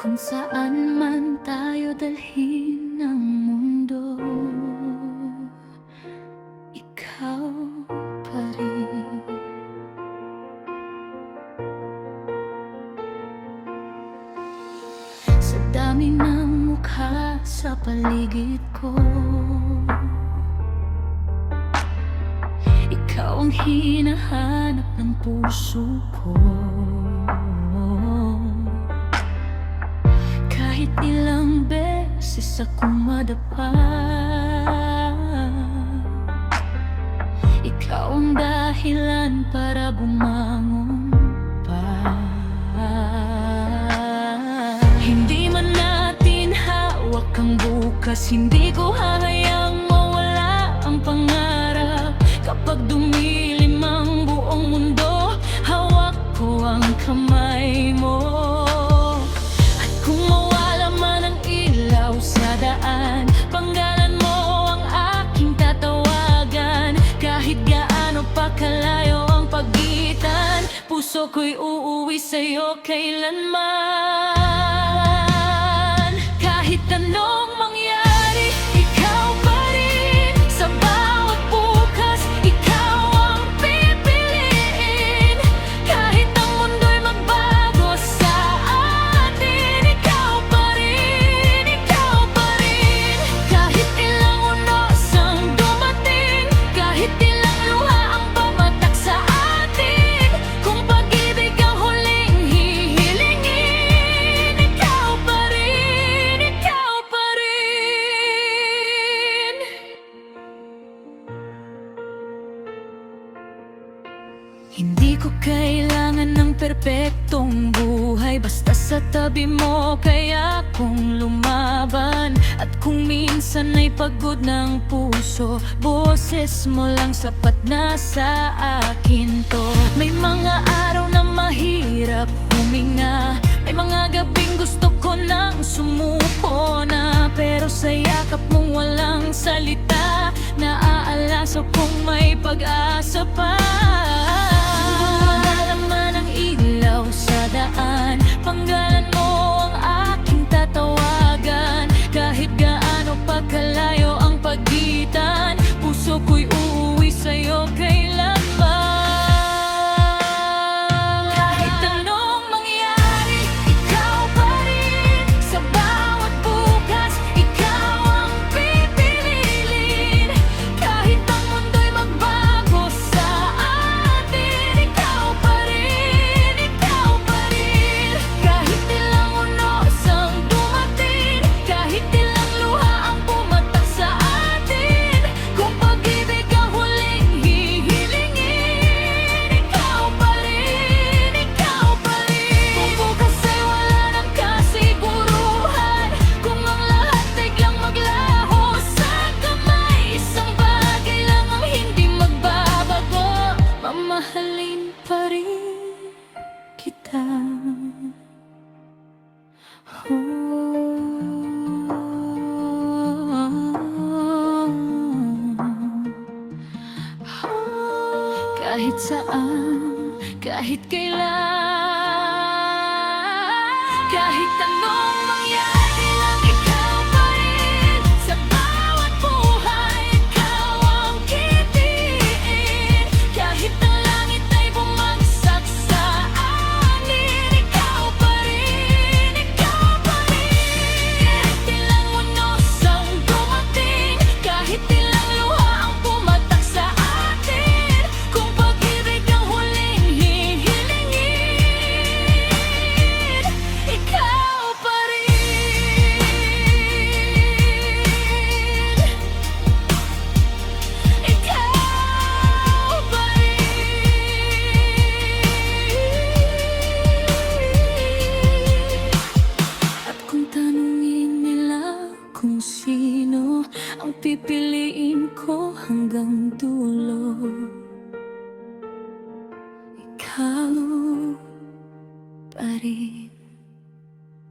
Kung saan man tayo dalhin ng mundo, ikaw pa rin. Sa dami ng mukha sa paligid ko, ikaw ang hinahanap ng puso ko. Kahit ilang beses akong madapa, ikaw ang dahilan para bumangon pa. Hindi man natin hawak ang bukas, hindi ko hahayaang mawala ang pangarap. Kapag dumilim ang buong mundo, hawak ko ang kamay mo. Panggalan mo ang aking tatawagan. Kahit gaano pa kalayo ang pagitan, puso ko'y uuwi sa'yo kailanman. Kahit anong mangyari, ikaw pa rin. Sa bawat bukas, ikaw ang pipiliin. Kahit ang mundo'y magbago sa atin, ikaw pa rin, ikaw pa rin. Kahit ilang unos ang dumating, kahit ilang luha ang pamatak sa atin, kung pag-ibig ang huling hihilingin, ikaw pa rin, ikaw pa rin. Hindi ko kailangan ng perpektong buhay, basta sa tabi mo kaya kong lumaban. At kung minsan ay pagod ng puso, boses mo lang sapat na sa akin to. May mga araw na mahirap huminga, may mga gabing gusto ko nang sumuko na. Pero sa yakap mong walang salita, naaalasa kong may pag-asa pa. Panggalan mo ang aking tatawagan. Kahit gaano pa kalayo ang pagitan, puso ko'y uuwi sa'yo kailanman. Kahit anong mangyari, ikaw pa rin. Sa bawat bukas, ikaw ang pipiliin. Kahit ang mundo'y magbago sa atin, ikaw pa rin, ikaw pa rin. Kahit ilang unos ang dumating, kahit ilang luha ang pumatak sa atin, kung pag-ibig ang huling hihilingin, ikaw pa rin, ikaw pa rin. Kung bukas ay wala ng kasiguruhan, kung ang lahat biglang maglaho sa kamay, isang bagay lang ang hindi magbabago, mamahalin pa rin kita. Kahit saan, kahit kailan, kahit anong mangyari lang, ikaw pa rin. Sa bawat buhay, ikaw ang kitiin. Kahit ang langit ay bumagsak sa anin, ikaw pa rin, ikaw pa rin. Kahit ilang unos ang dumating, kahit ilang luha ang pumatak sa atin, kung pag-ibig ang huling hihilingin, ikaw pa rin, ikaw pa rin. At kung tanungin nila kung sino ang pipiliin ko hanggang dulo,